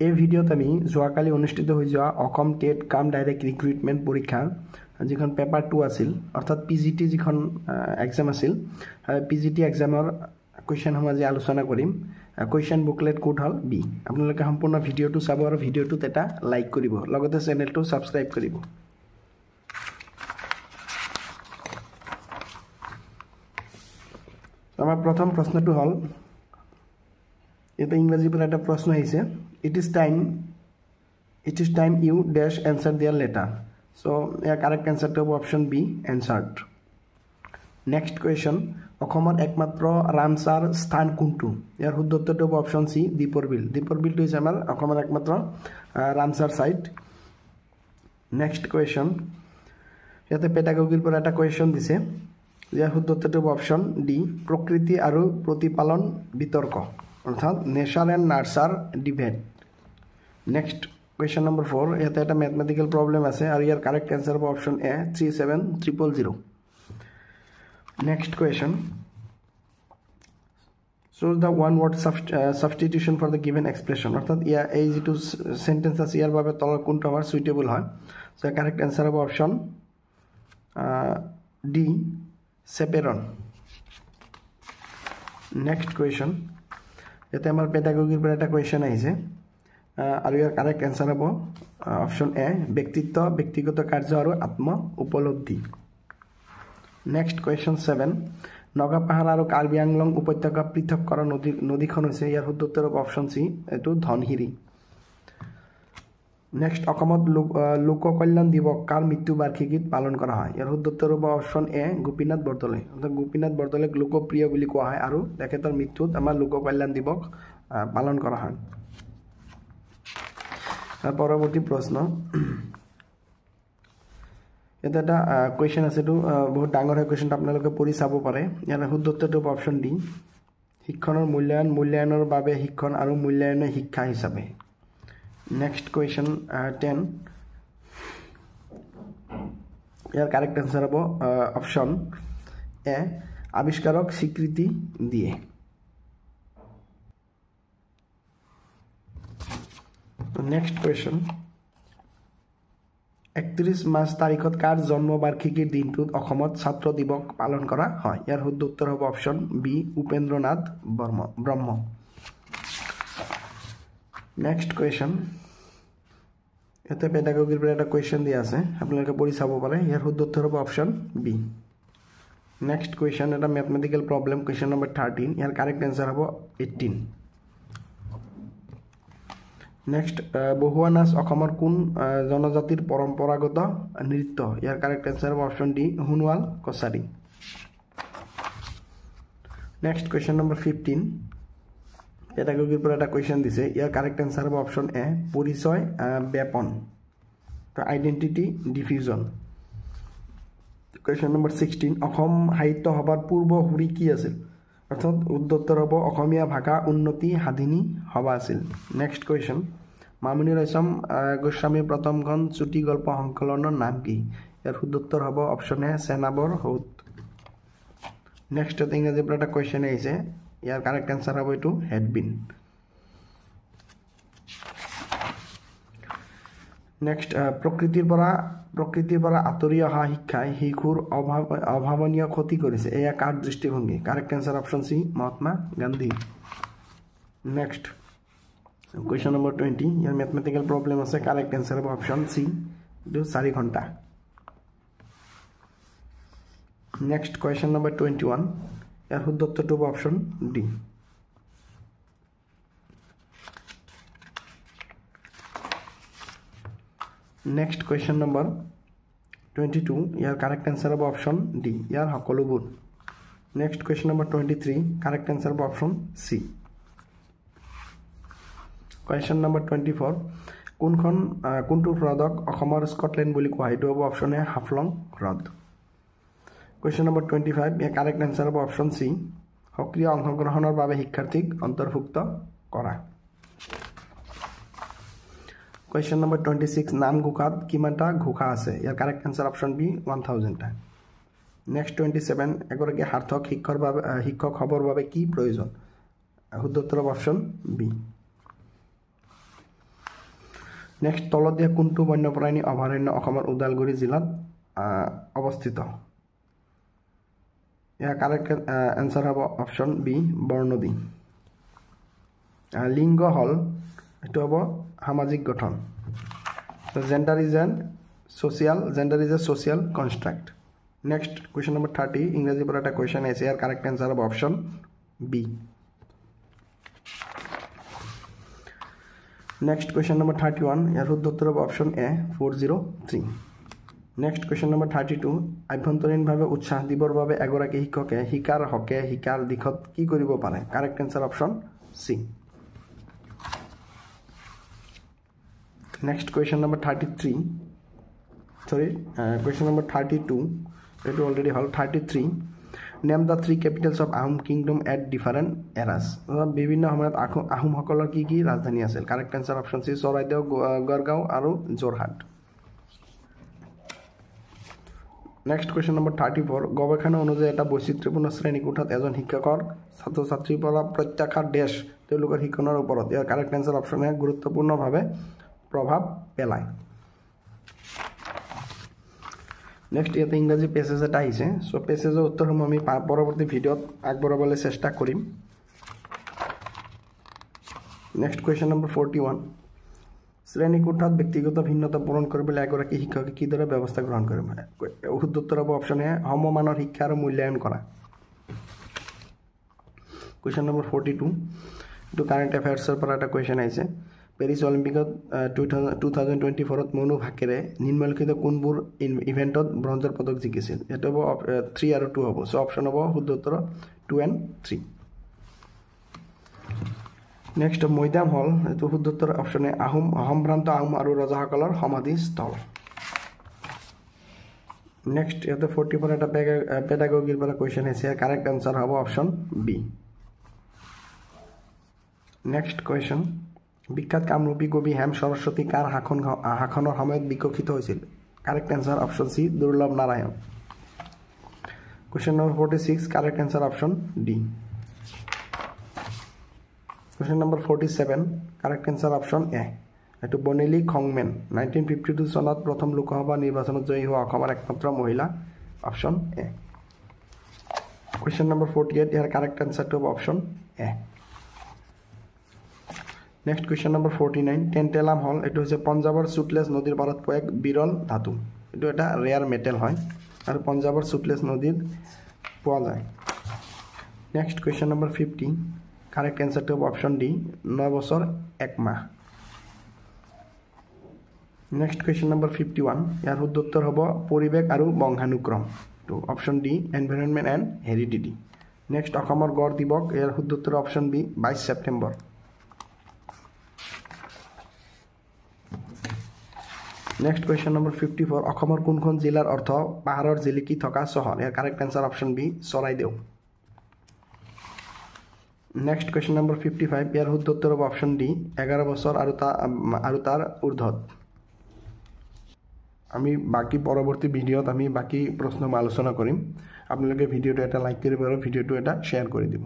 এই ভিডিওত আমি যোৱাকালি অনুষ্ঠিত হৈ যোৱা অসম টেট কাম ডাইৰেক্ট ৰিক্ৰুইটমেণ্ট পৰীক্ষাৰ যিখন পেপাৰ 2 আছিল অৰ্থাৎ পিজিটি যিখন এক্সাম আছিল পিজিটি এক্সামৰ কুৱেশ্যনসমূহ আজি আলোচনা কৰিম কুৱেশ্যন বুকলেট কোড হল বি আপোনালোকে সম্পূৰ্ণ ভিডিওটো চাব আৰু ভিডিওটোত এটা লাইক কৰিব লগতে চেনেলটো সাবস্ক্ৰাইব কৰিব আমাৰ প্ৰথম প্ৰশ্নটো হল এটা ইংৰাজী পৰা এটা প্ৰশ্ন আহিছে it is time you dash answer their letter so a correct answer to option B answered next question অসমৰ একমাত্ৰ ৰামসাৰ স্থান কোনটো ইয়াৰ শুদ্ধ উত্তৰটো অপচন সি দীপৰ বিল to is আমাৰ অসমৰ একমাত্ৰ ৰামসাৰ সাইট next question ইয়াতে পেডাগোগিৰ পৰা এটা কোৱেশ্চন দিছে ইয়াৰ শুদ্ধ উত্তৰটো অপচন ডি প্ৰকৃতি আৰু প্ৰতিপালন বিতৰ্ক অৰ্থাৎ nature and nurture debate next question number 4 ইয়াতে এটা ম্যাথমেটিক্যাল প্ৰবলেম আছে আৰু ইয়াৰ কাৰেক্ট আনসাৰ হ'ব option A 37000 next question choose the one word substitution for the given expression অৰ্থাৎ ইয়াৰ এই যেটো সেন্টেন্স আছে ইয়াৰ বাবে তলৰ কোনটো আমাৰ সুইটেবল হয় সো কাৰেক্ট আনসাৰ হ'ব অপচন ডি সেপেৰন নেক্সট কুৱেশ্যন এটা আমাৰ পেডাগোগিৰ পৰা এটা কুৱেশ্যন আহিছে আৰু ইয়াৰ কাৰেক্ট আনসাৰ হ'ব অপচন এ ব্যক্তিত্ব ব্যক্তিগত কাৰ্য আৰু আত্ম উপলব্ধি নেক্সট কুৱেশ্যন 7 নগাপাহাৰ আৰু কাৰ্বি আংলং উপত্যকা পৃথক কৰা নদীখন হৈছে ইয়াৰ শুদ্ধ উত্তৰ হ'ব অপচন সি এটো ধনহিৰি নেক্সট অসমত লোক কল্যাণ দিৱস কাৰ মৃত্যু বাৰ্ষিকীত পালন কৰা হয় ইয়াৰ শুদ্ধ উত্তৰ হ'ব অপচন এ গোপীনাথ বৰদলৈ অৰ্থাৎ গোপীনাথ বৰদলৈক লোকপ্ৰিয় বুলি কোৱা হয় আৰু তেখেতৰ মৃত্যুত আমাৰ লোক কল্যাণ দিৱস পালন কৰা হয় পৰৱৰ্তী প্ৰশ্ন এটা এটা কুৱেশ্যন আছে তো বহুত ডাঙৰ হয় কুৱেশ্যনটো আপোনালোকে পঢ়ি চাব পাৰে ইয়াৰ শুদ্ধ উত্তৰটো হ'ব অপচন ডি শিক্ষণৰ মূল্যায়নৰ বাবে শিক্ষণ আৰু মূল্যায়নে শিক্ষা হিচাপে নেক্সট কুৱেশ্যন 10 ইয়াৰ কাৰেক্ট আনসাৰ হ'ব অপচন এ আবিষ্কাৰক স্বীকৃতি দিয়ে নেক্সট কুৱেশ্যন 31 মাৰ্চ তাৰিখত কাৰ জন্ম বাৰ্ষিকীৰ দিনটোত অসমত ছাত্ৰ দিৱস পালন কৰা হয় ইয়াৰ শুদ্ধ উত্তৰ হ'ব অপচন বি উপেন্দ্ৰনাথ ব্ৰহ্ম নেক্সট কুৱেশ্যন এটা পেডাগোগিৰ পৰা এটা কুৱেশ্যন দিয়া আছে আপোনালোকে পঢ়ি চাব পাৰে ইয়াৰ শুদ্ধ উত্তৰ হ'ব অপচন বি নেক্সট কুৱেশ্যন এটা ম্যাথমেটিক্যাল প্ৰবলেম কুৱেশ্যন নম্বৰ 13 ইয়াৰ কাৰেক্ট আনসাৰ হ'ব 18 নেক্সট বহুৱা নাচ অসমৰ কোন জনজাতিৰ পৰম্পৰাগত নৃত্য ইয়াৰ কাৰেক্ট আনসাৰ হ'ব option D Sonowal Kachari next question number 15 পেডাগোগিৰ পৰা এটা কুৱেশ্যন দিছে ইয়াৰ কাৰেক্ট আনসাৰ হ'ব অপচন এ পৰিচয় ব্যাপন তো identity diffusion question number 16 Assam সাহিত্য সভাৰ পূৰ্ব হুৰি কি আছিল অৰ্থাৎ উত্তৰ হ'ব অসমীয়া ভাষা উন্নতি সাধিনী সভা আছিল নেক্সট কুৱেশ্যন মামনি ৰয়ছম গোস্বামীৰ প্ৰথমখন চুটি গল্প সংকলনৰ নাম কি ইয়াৰ শুদ্ধ উত্তৰ হ'ব অপচন এ সেনাবৰ হৌত নেক্সট ইংৰাজীৰ পৰা এটা কুৱেশ্যন আহিছে ইয়াৰ কাৰেক্ট আনসাৰ হ'ব এটো হেড বিন নেক্সট প্ৰকৃতিৰ পৰা আঁতৰি অহা শিক্ষাই শিশুৰ অভাৱনীয় ক্ষতি কৰিছে এয়া কাৰ দৃষ্টিভংগী correct answer option C Mahatma Gandhi next question number 20 ইয়াৰ ম্যাথমেটিক্যাল প্ৰবলেম আছে কাৰেক্ট আনসাৰ হ'ব অপচন সি 4 ঘণ্টা নেক্সট কুৱেশ্যন নম্বৰ 21 ইয়াৰ শুদ্ধ উত্তৰটো হ'ব option D next question number 22 ইয়াৰ কাৰেক্ট আনসাৰ হ'ব অপচন ডি ইয়াৰ সকলোবোৰ next question number 23 correct answer হ'ব অপচন সি কুৱেশ্যন নম্বৰ 24 কোনটো হ্ৰদক অসমৰ স্কটলেণ্ড বুলি কোৱা হয় এইটো হ'ব অপচন এ হাফলং হ্ৰদ কুৱেশ্যন নম্বৰ 25 ইয়াৰ কাৰেক্ট আনসাৰ হ'ব অপচন সি সক্ৰিয় অংশগ্ৰহণৰ বাবে শিক্ষাৰ্থীক অন্তৰ্ভুক্ত কৰা কুৱেশ্যন নম্বৰ 26 নামঘোষাত কিমানটা ঘোষা আছে ইয়াৰ কাৰেক্ট আনসাৰ অপচন বি 1000টা নেক্সট 27 এগৰাকী সাৰ্থক শিক্ষক হ'বৰ বাবে কি প্ৰয়োজন শুদ্ধ উত্তৰ অপচন বি নেক্সট তলত দিয়া কোনটো বন্যপ্ৰাণী অভয়াৰণ্য অসমৰ ওদালগুৰি জিলাত অৱস্থিত ইয়াৰ কাৰেক্ট এনসাৰ হ'ব অপশ্যন বি বৰ্ণদী লিংগ হল এটো হ'ব সামাজিক গঠন gender is a social construct next question number 30 ইংৰাজী পৰা এটা কোৱেশ্চন আছে ইয়াৰ কাৰেক্ট এনসাৰ হ'ব option B next question number 31 ইয়াৰ শুদ্ধ উত্তৰ হ'ব option A 403 next question number 32 আভ্যন্তৰীণভাৱে উৎসাহ দিবৰ বাবে এগৰাকী শিক্ষকে শিকাৰ হকে শিকাৰ দিশত কি কৰিব পাৰে correct answer option C next question number 33 sorry question number 32 it already hall 33 name the three capitals of Ahom kingdom at different eras বিভিন্ন সময়ত আহোম সকলৰ কি কি ৰাজধানী আছিল কাৰেক্ট এনসাৰ অপশ্যন সি চৰাইদেউ গড়গাঁও আৰু যোৰহাট next question number 34 গৱেষণা অনুযায়ী এটা বৈচিত্ৰ্যপূৰ্ণ শ্ৰেণী কোঠাত এজন শিক্ষকৰ ছাত্ৰ ছাত্ৰীৰ পৰা প্ৰত্যাখ্যাৰ দেশ তেওঁলোকৰ শিক্ষণৰ ওপৰত ইয়াৰ কাৰেক্ট এনসাৰ অপশ্যন এ গুৰুত্বপূৰ্ণভাৱে প্ৰভাৱ পেলায় নেক্সট ইয়াতে ইংৰাজী পেছেজ এটা আহিছে সো পেছেজৰ উত্তৰসমূহ আমি পৰৱৰ্তী ভিডিঅ'ত আগবঢ়াবলৈ চেষ্টা কৰিম নেক্সট কোৱেশ্চন নম্বৰ 41 শ্ৰেণী কোঠাত ব্যক্তিগত ভিন্নতা পূৰণ কৰিবলৈ এগৰাকী শিক্ষকে কিদৰে ব্যৱস্থা গ্ৰহণ কৰিব শুদ্ধ উত্তৰ হ'ব অপশ্যন এ সমমানৰ শিক্ষা আৰু মূল্যায়ন কৰা কোৱেশ্চন নম্বৰ 42 এইটো কাৰেণ্ট এফেয়াৰ্ছৰ পৰা এটা কোৱেশ্চন আহিছে পেৰিছ অলিম্পিকত 2024ত মনু ভাকেৰে নিম্নলিখিত কোনবোৰ ইভেন্টত ব্ৰঞ্জৰ পদক জিকিছিল এটা হ'ব 3 আৰু 2 হ'ব সো অপশ্যন হ'ব শুদ্ধ উত্তৰ 2 and 3 নেক্সট মৈদাম হল এটো শুদ্ধ উত্তৰ অপশ্যন এ সম্ভ্ৰান্ত আহোম আৰু ৰজাসকলৰ সমাধি স্থল নেক্সট ইয়াতে 44 এটা পেডাগোগিৰ পৰা কোৱেশ্চন আছে কাৰেক্ট আনসাৰ হ'ব অপশ্যন বি নেক্সট কোৱেশ্চন বিখ্যাত কামৰূপী কবি হেম সৰস্বতী কাৰ শাসনৰ সময়ত বিকশিত হৈছিল কাৰেক্ট আনসাৰ অপশ্যন সি দুৰ্লভ Narayan question number 46 correct answer option D question number 47 correct answer option A এটো বনেলি খংমেন 1952 চনত প্ৰথম লোকসভা নিৰ্বাচনত জয়ী হোৱা অসমৰ একমাত্ৰ মহিলা অপশ্যন এ কোৱেশ্চন নম্বৰ 48 ইয়াৰ কাৰেক্ট আনসাৰটো হ'ব option A next question number 49 টেন্টেলাম হল এটো হৈছে পঞ্জাবৰ সুটলেছ নদীৰ পাৰত পোৱা এক বিৰল ধাতু এটো এটা ৰেয়াৰ মেটেল হয় আৰু পঞ্জাবৰ সুটলেছ নদীত পোৱা যায় নেক্সট কোৱেশ্চন নম্বৰ 50 কারেক্ট অ্যান্সারটা হবে অপশন ডি 9 বছর 1 মাহ নেক্সট কোয়েশ্চন নাম্বার 51 ইয়ার শুদ্ধ উত্তর হবে পরিবেশ আর বংশানুক্রম তো option D environment and heredity next অসমৰ গড় দিবস ইয়াৰ শুদ্ধ উত্তৰ option B 22 September next question number 54 অসমৰ কোনখন জিলাৰ অৰ্থ পাহাৰৰ জিলিকি থকা চহৰ ইয়াৰ correct answer option B Charaideo next question number 55 ইয়াৰ শুদ্ধ উত্তৰ হ'ব অপশন ডি 11 বছৰ আৰু তাৰ ঊৰ্ধ্বত আমি বাকি পৰৱৰ্তী ভিডিঅ'ত আমি বাকি প্ৰশ্ন আলোচনা কৰিম আপোনালোকে ভিডিঅ'টো এটা লাইক কৰিব আৰু ভিডিঅ'টো এটা শ্বেয়াৰ কৰি দিব